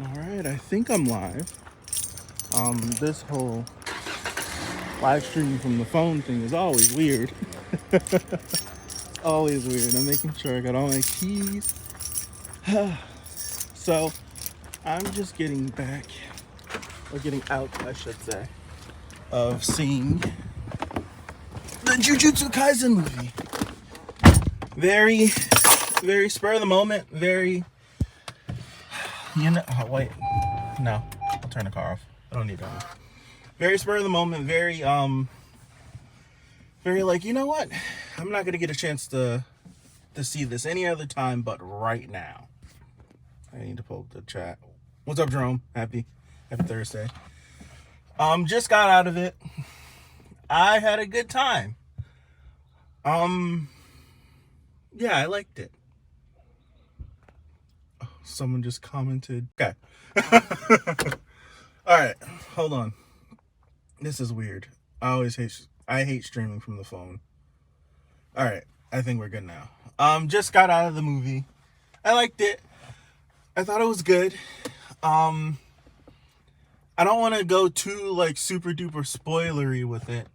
All right, I think I'm live. This whole live streaming from the phone thing is always weird. Always weird. I'm making sure I got all my keys. So, I'm just getting back, or getting out, I should say, of seeing the Jujutsu Kaisen movie. Very, very spur of the moment. Very, oh, wait. No, I'll turn the car off. I don't need that. Very spur of the moment. Very like, you know what? I'm not gonna get a chance to see this any other time but right now. I need to pull up the chat. What's up, Jerome? Happy Thursday. Just got out of it. I had a good time. Yeah, I liked it. Oh, someone just commented. Okay. All right, hold on. This is weird. I hate streaming from the phone. All right, I think we're good now. Just got out of the movie. I liked it. I thought it was good. I don't want to go too like super duper spoilery with it.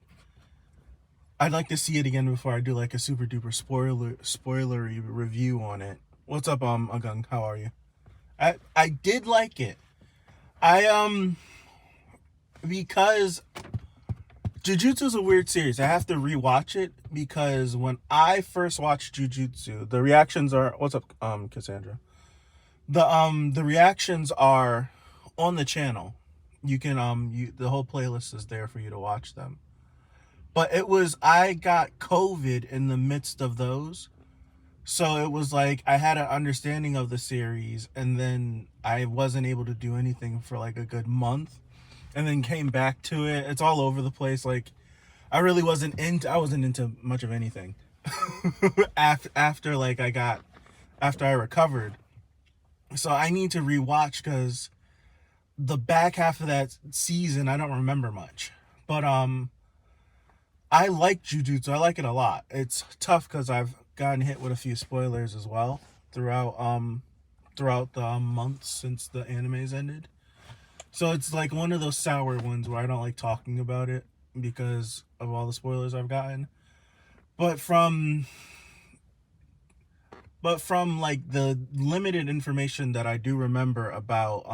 I'd like to see it again before I do like a super duper spoilery review on it. What's up, Agung? How are you? I did like it. Because Jujutsu is a weird series. I have to rewatch it because when I first watched Jujutsu, the reactions are, what's up, Cassandra? The reactions are on the channel. You can the whole playlist is there for you to watch them. But I got COVID in the midst of those. So it was like I had an understanding of the series and then I wasn't able to do anything for like a good month and then came back to it. It's all over the place. Like I wasn't into much of anything after I recovered. So I need to rewatch because the back half of that season I don't remember much. But I like Jujutsu. I like it a lot. It's tough because I've gotten hit with a few spoilers as well throughout the months since the animes ended. So it's like one of those sour ones where I don't like talking about it because of all the spoilers I've gotten. But from like the limited information that I do remember about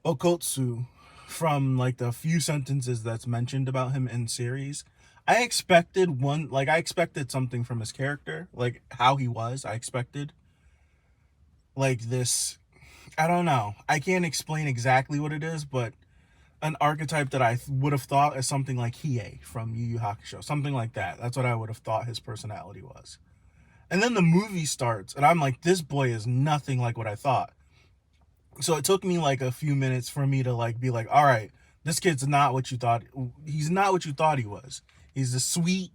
Okotsu, from like the few sentences that's mentioned about him in series, I expected something from his character, like how he was. I expected like this, I don't know. I can't explain exactly what it is, but an archetype that I would have thought is something like Hiei from Yu Yu Hakusho, something like that. That's what I would have thought his personality was. And then the movie starts, and I'm like, this boy is nothing like what I thought. So it took me like a few minutes for me to like be like, all right, this kid's not what you thought. He's not what you thought he was. He's this sweet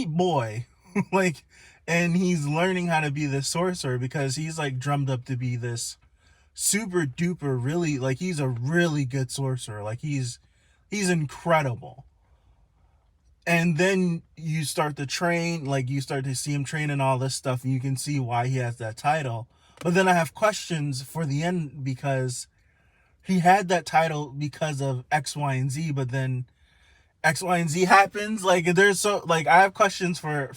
boy, like, and he's learning how to be this sorcerer because he's like drummed up to be this super duper really, like, he's a really good sorcerer. Like he's incredible. And then you start to train, like you start to see him train and all this stuff, and you can see why he has that title. But then I have questions for the end because he had that title because of X, Y, and Z, but then X, Y, and Z happens. Like I have questions for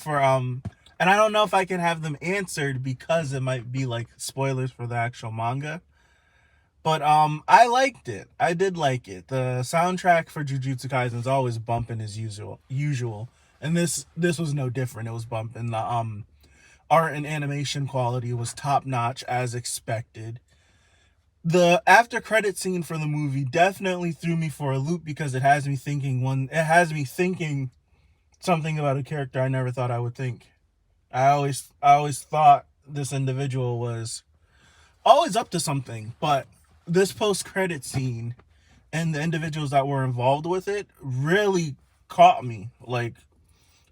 and I don't know if I can have them answered because it might be like spoilers for the actual manga. But I liked it. I did like it. The soundtrack for Jujutsu Kaisen is always bumping as usual. And this was no different. It was bumping. The art and animation quality was top notch as expected. The after credit scene for the movie definitely threw me for a loop because it has me thinking something about a character I never thought I would think. I always thought this individual was always up to something, but this post-credit scene and the individuals that were involved with it really caught me. Like,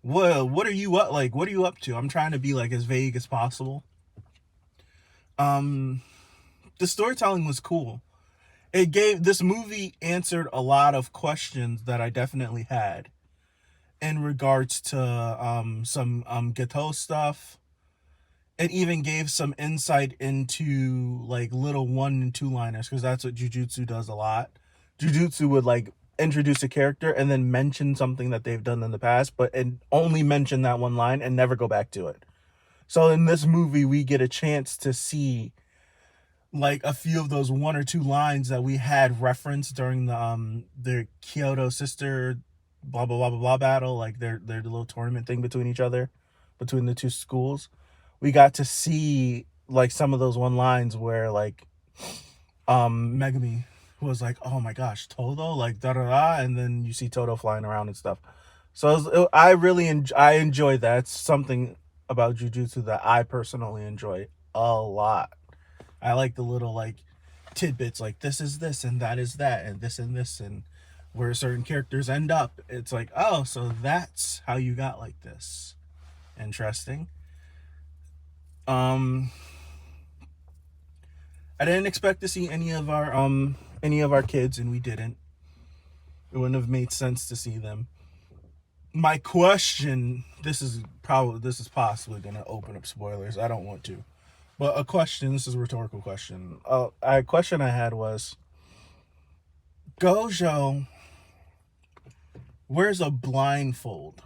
what are you up to? I'm trying to be like as vague as possible. The storytelling was cool. This movie answered a lot of questions that I definitely had in regards to some Gato stuff it even gave some insight into like little 1 and 2 liners, because that's what Jujutsu does a lot. Jujutsu would like introduce a character and then mention something that they've done in the past, but and only mention that one line and never go back to it. So in this movie, we get a chance to see like a few of those 1 or 2 lines that we had referenced during the Kyoto sister blah blah blah blah blah battle, like their little tournament thing between each other, between the two schools. We got to see like some of those 1 lines where like Megami was like, "Oh my gosh, Todo!" Like da da da, and then you see Todo flying around and stuff. So I really I enjoy that. It's something about Jujutsu that I personally enjoy a lot. I like the little like tidbits, like this is this and that is that and this and where certain characters end up. It's like, oh, so that's how you got like this. Interesting. Um, I didn't expect to see any of our kids, and we didn't. It wouldn't have made sense to see them. My question, this is possibly gonna open up spoilers. I don't want to. But a question, this is a rhetorical question. A question I had was, Gojo wears a blindfold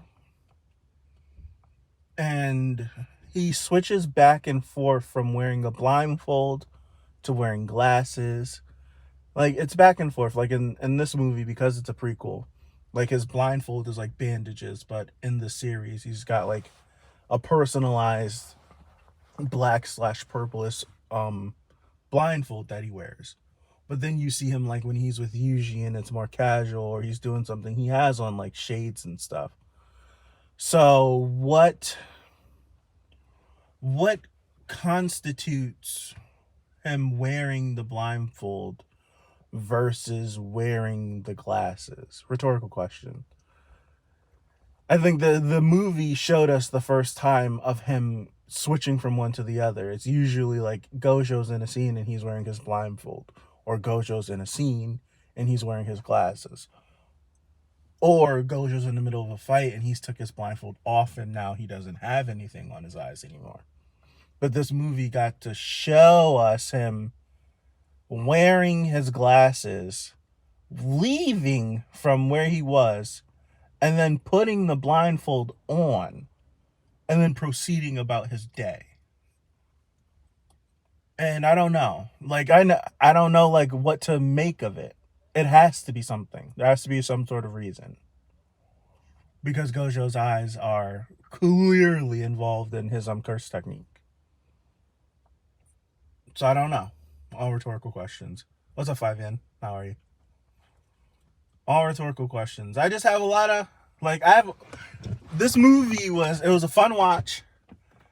and he switches back and forth from wearing a blindfold to wearing glasses. Like it's back and forth. Like in this movie, because it's a prequel, like his blindfold is like bandages, but in the series he's got like a personalized black/purplish blindfold that he wears. But then you see him like when he's with Yuji and it's more casual, or he's doing something, he has on like shades and stuff. So what constitutes him wearing the blindfold versus wearing the glasses? Rhetorical question. I think the movie showed us the first time of him switching from one to the other. It's usually like Gojo's in a scene and he's wearing his blindfold, or Gojo's in a scene and he's wearing his glasses, or Gojo's in the middle of a fight and he's took his blindfold off and now he doesn't have anything on his eyes anymore. But this movie got to show us him wearing his glasses, leaving from where he was, and then putting the blindfold on, and then proceeding about his day. And I don't know. Like I don't know like what to make of it. It has to be something. There has to be some sort of reason. Because Gojo's eyes are clearly involved in his curse technique. So I don't know. All rhetorical questions. What's up, 5N? How are you? All rhetorical questions. I just have a lot of like this movie was a fun watch.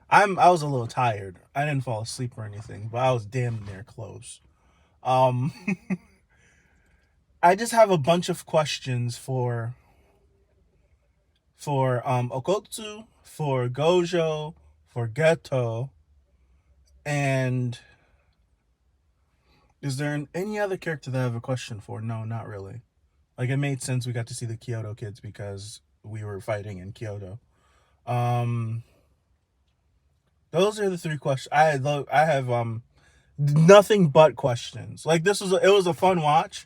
I was a little tired. I didn't fall asleep or anything, but I was damn near close. I just have a bunch of questions for Okotsu, for Gojo, for Geto, and is there any other character that I have a question for? No, not really. Like it made sense we got to see the Kyoto kids because we were fighting in Kyoto. Those are the 3 questions. I have nothing but questions. Like it was a fun watch,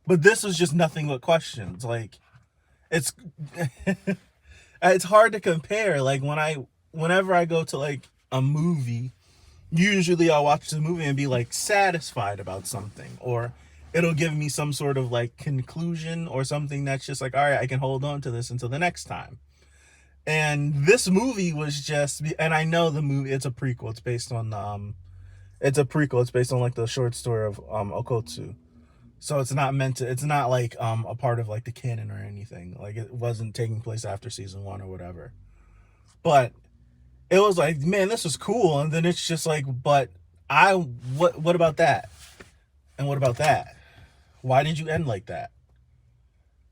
but this was just nothing but questions. Like it's it's hard to compare. Like whenever I go to like a movie, usually I'll watch the movie and be like satisfied about something, or it'll give me some sort of like conclusion or something that's just like, all right, I can hold on to this until the next time. And this movie was just, and I know the movie, it's a prequel. It's based on it's a prequel. It's based on like the short story of Okotsu. So it's not like a part of like the canon or anything. Like it wasn't taking place after season 1 or whatever. But it was like, man, this was cool. And then it's just like, but what about that? And what about that? Why did you end like that?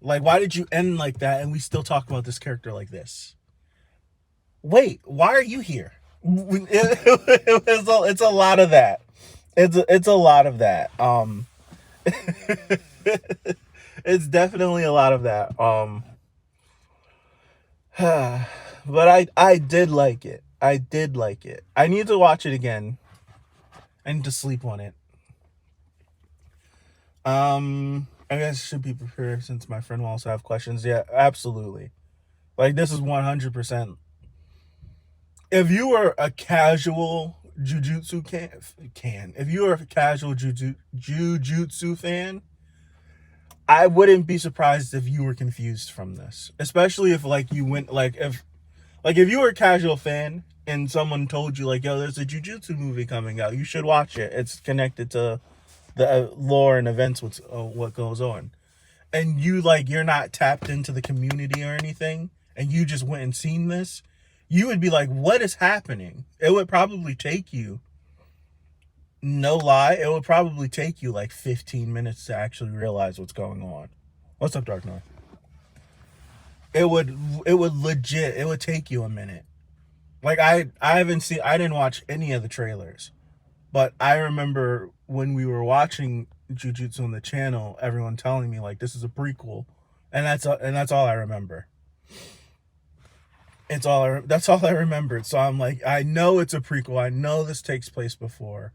Like, why did you end like that and we still talk about this character like this? Wait, why are you here? It's a lot of that. It's a lot of that. It's definitely a lot of that. But I did like it. I did like it. I need to watch it again. I need to sleep on it. I guess I should be prepared since my friend will also have questions. Yeah, absolutely. Like, this is 100%. If you were a casual Jujutsu if you were a casual Jujutsu fan, I wouldn't be surprised if you were confused from this. Especially if, like, you went, if you were a casual fan and someone told you, like, yo, there's a Jujutsu movie coming out, you should watch it. It's connected to the lore and events, what goes on. And you're not tapped into the community or anything, and you just went and seen this, you would be like, what is happening? It would probably take you, no lie, it would probably take you like 15 minutes to actually realize what's going on. What's up, Dark Knight? It would take you a minute. Like, I didn't watch any of the trailers, but I remember when we were watching Jujutsu on the channel, everyone telling me, like, this is a prequel, and that's all I remember. That's all I remembered. So I'm like, I know it's a prequel. I know this takes place before.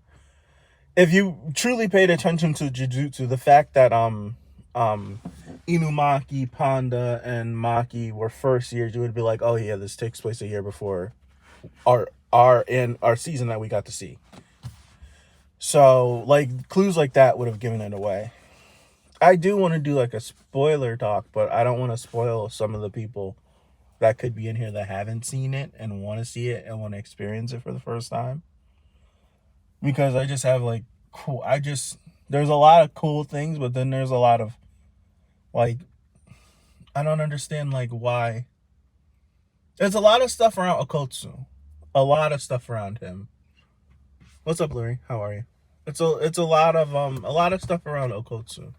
If you truly paid attention to Jujutsu, the fact that Inumaki, Panda, and Maki were first years, you would be like, oh yeah, this takes place a year before our season that we got to see. So, like, clues like that would have given it away. I do want to do like a spoiler talk, but I don't want to spoil some of the people that could be in here that haven't seen it and want to see it and want to experience it for the first time. Because I just have, like, there's a lot of cool things, but then there's a lot of, like, I don't understand, like, why. There's a lot of stuff around Okotsu. A lot of stuff around him. What's up, Larry? How are you? It's a lot of stuff around Okotsu.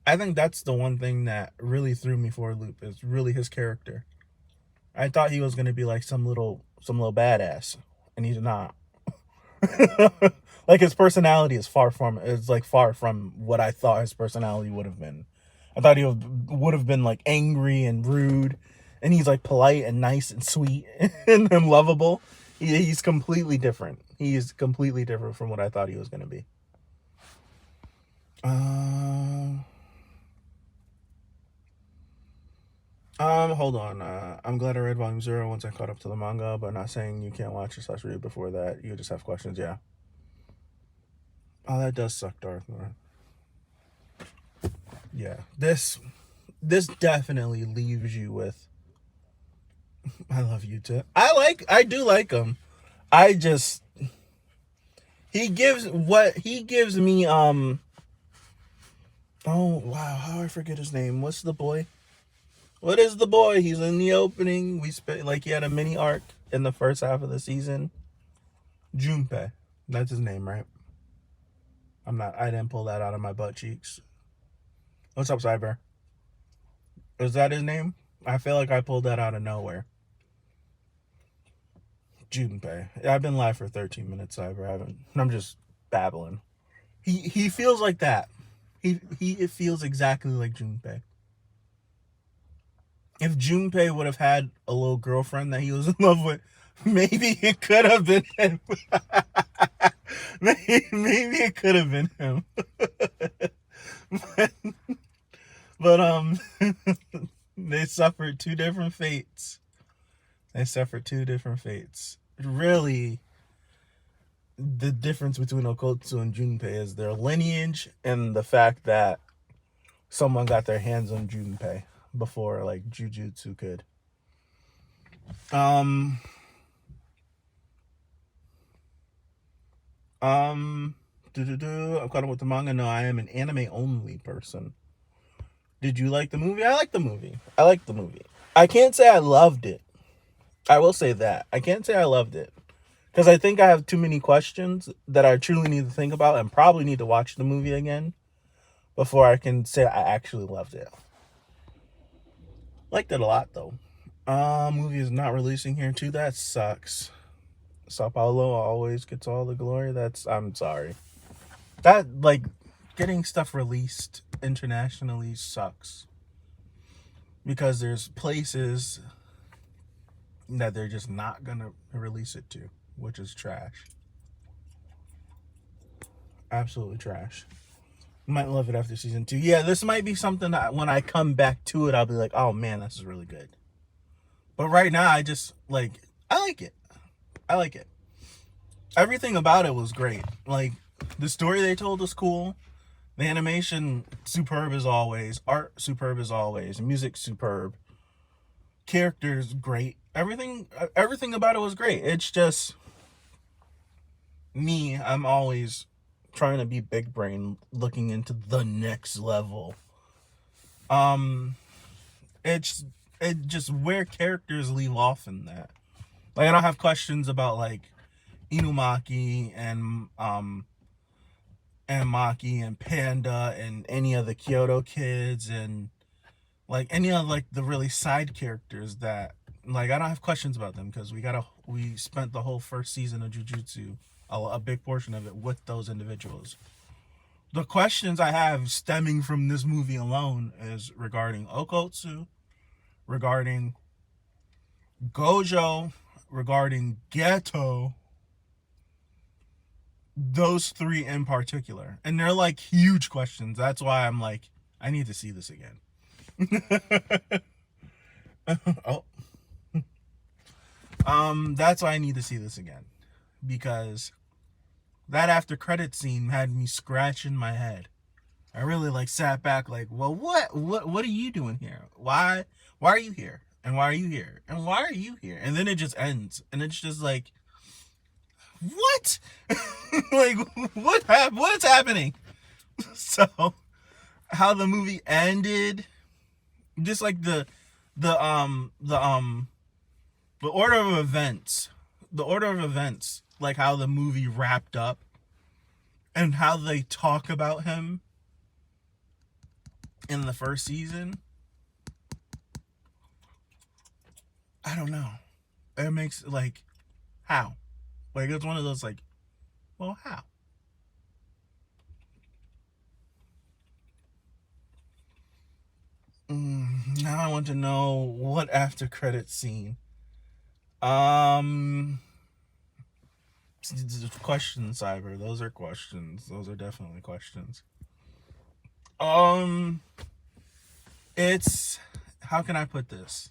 I think that's the one thing that really threw me for a loop, is really his character. I thought he was gonna be like some little badass, and he's not. Like, his personality is far from what I thought his personality would have been. I thought he would have been like angry and rude, and he's like polite and nice and sweet and lovable. He's completely different. He is completely different from what I thought he was gonna be. Hold on. I'm glad I read Volume 0 once I caught up to the manga, but not saying you can't watch it / read before that. You just have questions, yeah. Oh, that does suck, Darth. Yeah. This definitely leaves you with, I love you too. I do like him. He gives me, oh wow, how I forget his name. What's the boy? What is the boy? He's in the opening. He had a mini arc in the first half of the season. Junpei. That's his name, right? I didn't pull that out of my butt cheeks. What's up, Cyber? Is that his name? I feel like I pulled that out of nowhere. Junpei. I've been live for 13 minutes, Cyber. I'm just babbling. He feels like that. It feels exactly like Junpei. If Junpei would have had a little girlfriend that he was in love with, maybe it could have been him. Maybe it could have been him. but they suffered two different fates. Really, the difference between Okotsu and Junpei is their lineage and the fact that someone got their hands on Junpei before, like, Jujutsu could. I'm caught up with the manga. No, I am an anime only person. Did you like the movie? I liked the movie. I can't say I loved it. I will say that. I can't say I loved it, because I think I have too many questions that I truly need to think about, and probably need to watch the movie again before I can say I actually loved it. Liked it a lot, though. Movie is not releasing here too. That sucks. Sao Paulo always gets all the glory. I'm sorry. That, like, getting stuff released internationally sucks, because there's places that they're just not gonna release it to, which is trash. Absolutely trash. Might love it after season 2. Yeah, this might be something that when I come back to it, I'll be like, oh man, this is really good. But right now, I just like, I like it. I like it. Everything about it was great. Like, the story they told was cool. The animation, superb as always. Art, superb as always. Music, superb. Characters, great. Everything about it was great. It's just me. I'm always trying to be big brain, looking into the next level. It's it just where characters leave off in that. Like, I don't have questions about like Inumaki and Maki and Panda and any of the Kyoto kids and like any of like the really side characters that like I don't have questions about them because we spent the whole first season of Jujutsu, a big portion of it, with those individuals. The questions I have stemming from this movie alone is regarding Okotsu, regarding Gojo, regarding Geto, those three in particular. And they're like huge questions. That's why I'm like, I need to see this again. Oh. That's why I need to see this again. Because that after credit scene had me scratching my head. I really like sat back like, well, what are you doing here? Why are you here? And why are you here? And why are you here? And then it just ends. And it's just like, what? Like, what's happening? So how the movie ended, just like the order of events, like how the movie wrapped up and how they talk about him in the first season. I don't know. It makes like, how? Like, it's one of those like, well, how? Now I want to know what after credit scene. Questions, Cyber. Those are questions. Those are definitely questions. It's, how can I put this?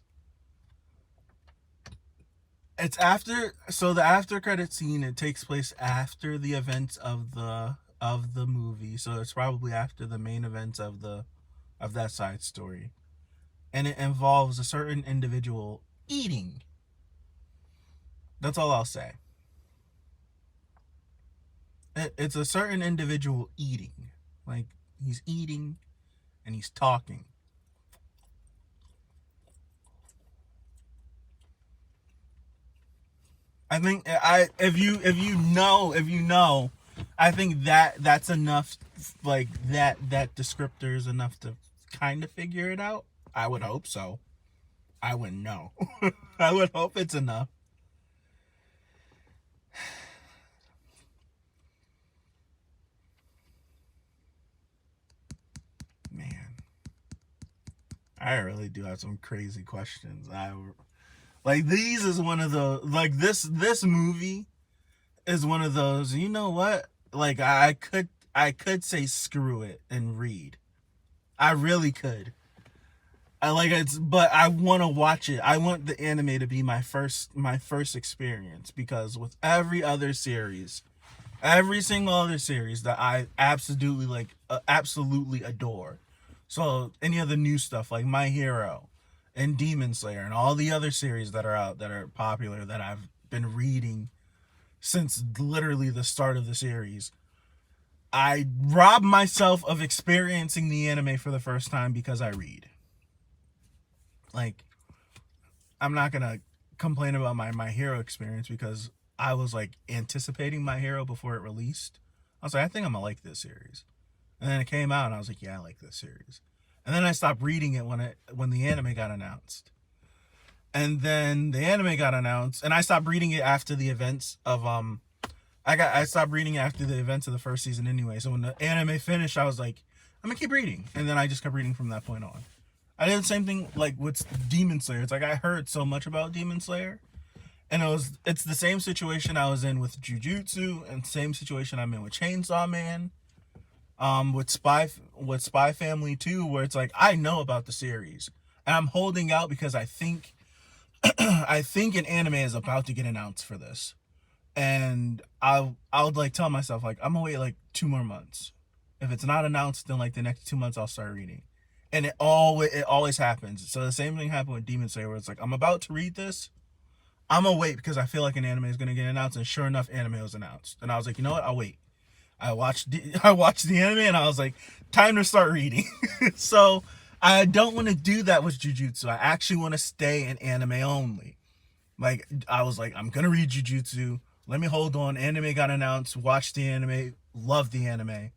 It's after, so the after credit scene, it takes place after the events of the movie, so it's probably after the main events of that side story, and it involves a certain individual eating. That's all I'll say. It's a certain individual eating, like he's eating and he's talking. I think if you know, I think that's enough. Like that descriptor is enough to kind of figure it out. I would hope so. I wouldn't know. I would hope it's enough. Man, I really do have some crazy questions. Like, these is one of the, like, this movie is one of those, you know what? Like, I could say screw it and read. I really could. But I want to watch it. I want the anime to be my first experience, because with every other series, every single other series that I absolutely adore. So any of the new stuff like My Hero and Demon Slayer and all the other series that are out that are popular that I've been reading since literally the start of the series, I rob myself of experiencing the anime for the first time because I read. Like, I'm not gonna complain about my Hero experience because I was like anticipating My Hero before it released. I was like, I think I'm gonna like this series. And then it came out and I was like, yeah, I like this series. And then I stopped reading it when the anime got announced. And then the anime got announced and I stopped reading it after the events of I stopped reading it after the events of the first season anyway. So when the anime finished, I was like, I'm gonna keep reading. And then I just kept reading from that point on. I did the same thing like with Demon Slayer. It's like I heard so much about Demon Slayer, and it's the same situation I was in with Jujutsu, and same situation I'm in with Chainsaw Man, with Spy Family too, where it's like I know about the series, and I'm holding out because I think I think an anime is about to get announced for this, and I would like tell myself like I'm gonna wait like 2 more months. If it's not announced, then like the next 2 months I'll start reading, and it always happens. So the same thing happened with Demon Slayer, where it's like I'm about to read this, I'm gonna wait because I feel like an anime is gonna get announced, and sure enough, anime was announced, and I was like, you know what, I'll wait. I watched the anime, and I was like, time to start reading. So I don't want to do that with Jujutsu. I actually want to stay in anime only. Like I was like, I'm gonna read Jujutsu. Let me hold on. Anime got announced. Watch the anime. Love the anime.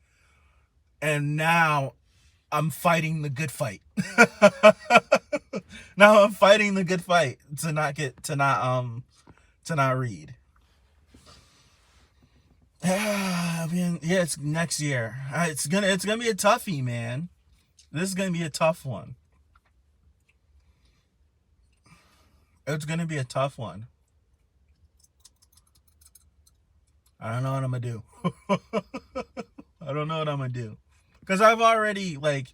And now I'm fighting the good fight. Now I'm fighting the good fight to not read. I mean, yeah, it's next year. It's gonna be a toughie, man. This is gonna be a tough one. It's gonna be a tough one. I don't know what I'm gonna do. I don't know what I'm gonna do. Because I've already, like,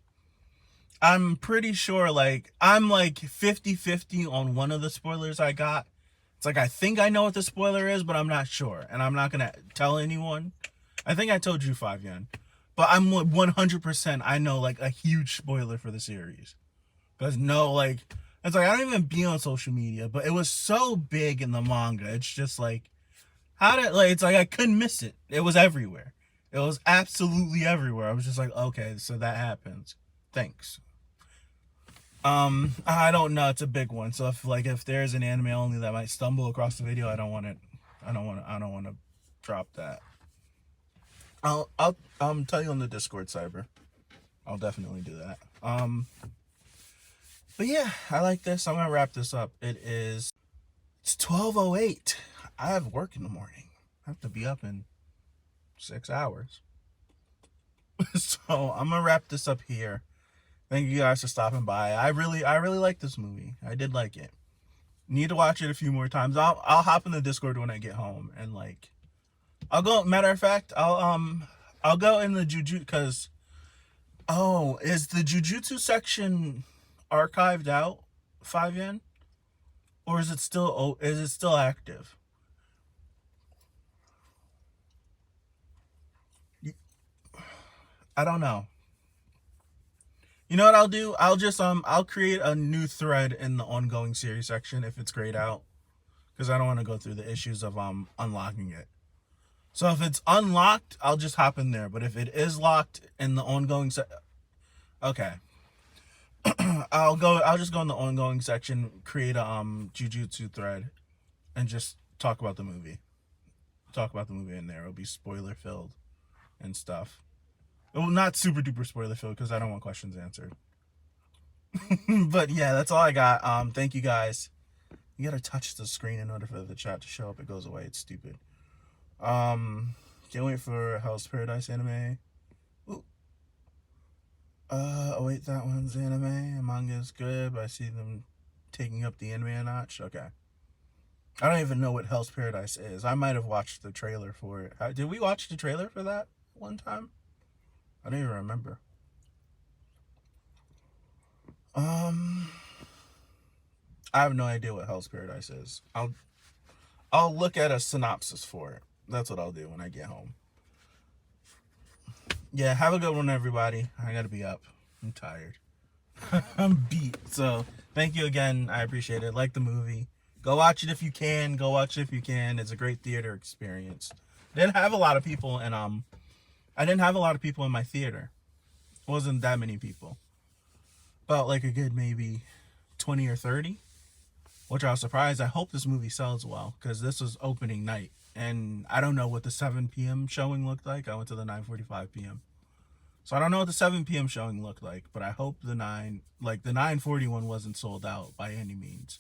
I'm pretty sure, like, I'm like 50-50 on one of the spoilers I got. It's like, I think I know what the spoiler is, but I'm not sure. And I'm not gonna tell anyone. I think I told you 5 yen. But I'm 100%, I know, like, a huge spoiler for the series. Because, no, like, it's like, I don't even be on social media, but it was so big in the manga. It's just like, it's like I couldn't miss it. It was everywhere. It was absolutely everywhere. I was just like, okay, so that happens. Thanks. I don't know. It's a big one. So if there's an anime only that might stumble across the video, I don't want it. I don't want to drop that. I'll tell you on the Discord, Cyber. I'll definitely do that. But yeah, I like this. I'm gonna wrap this up. It's 12:08. I have work in the morning. I have to be up in 6 hours. So I'm gonna wrap this up here. Thank you guys for stopping by. I really like this movie. I did like it. Need to watch it a few more times. I'll hop in the Discord when I get home, and like I'll go. Matter of fact, I'll go in the Jujutsu because is the Jujutsu section archived out 5yen, or is it still active? I don't know. You know what I'll do? I'll create a new thread in the ongoing series section if it's grayed out, because I don't want to go through the issues of unlocking it. So if it's unlocked, I'll just hop in there. But if it is locked in the ongoing okay. I'll just go in the ongoing section, create a Jujutsu thread, and just talk about the movie. Talk about the movie in there. It'll be spoiler filled and stuff. Well, not super duper spoiler filled because I don't want questions answered. But yeah, that's all I got. Thank you guys. You gotta touch the screen in order for the chat to show up. It goes away. It's stupid. Can't wait for Hell's Paradise anime. Ooh. Oh wait, that one's anime. Manga is good, but I see them taking up the anime a notch. Okay. I don't even know what Hell's Paradise is. I might have watched the trailer for it. Did we watch the trailer for that one time? I don't even remember. I have no idea what Hell's Paradise is. I'll look at a synopsis for it. That's what I'll do when I get home. Yeah, have a good one, everybody. I gotta be up. I'm tired. I'm beat. So thank you again. I appreciate it. Like the movie. Go watch it if you can. Go watch it if you can. It's a great theater experience. Didn't have a lot of people, and I didn't have a lot of people in my theater. It wasn't that many people. About like a good maybe 20 or 30, which I was surprised. I hope this movie sells well because this was opening night. And I don't know what the 7 p.m. showing looked like. I went to the 9:45 p.m. So I don't know what the 7 p.m. showing looked like, but I hope the 9:41 wasn't sold out by any means.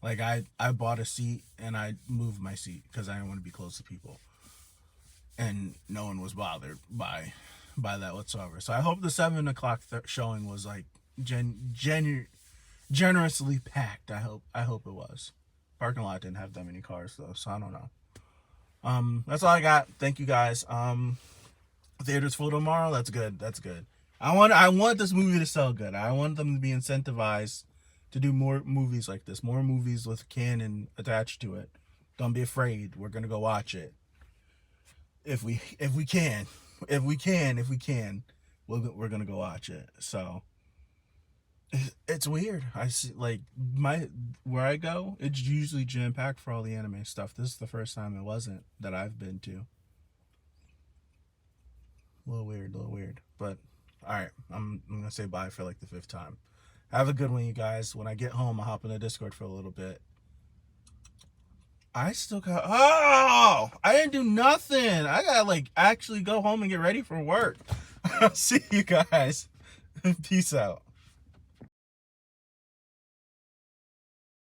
Like I bought a seat and I moved my seat because I didn't want to be close to people. And no one was bothered by that whatsoever. So I hope the 7 o'clock showing was like generously packed. I hope it was. Parking lot didn't have that many cars though, so I don't know. That's all I got. Thank you guys. Theaters full tomorrow. That's good. That's good. I want this movie to sell good. I want them to be incentivized to do more movies like this. More movies with canon attached to it. Don't be afraid. We're gonna go watch it. If we can, we're gonna go watch it. So it's weird. I see like where I go, it's usually jam packed for all the anime stuff. This is the first time it wasn't that I've been to. A little weird, but all right. I'm gonna say bye for like the fifth time. Have a good one, you guys. When I get home, I'll hop in the Discord for a little bit. I still got. Oh, I didn't do nothing. I gotta like actually go home and get ready for work. See you guys. Peace out.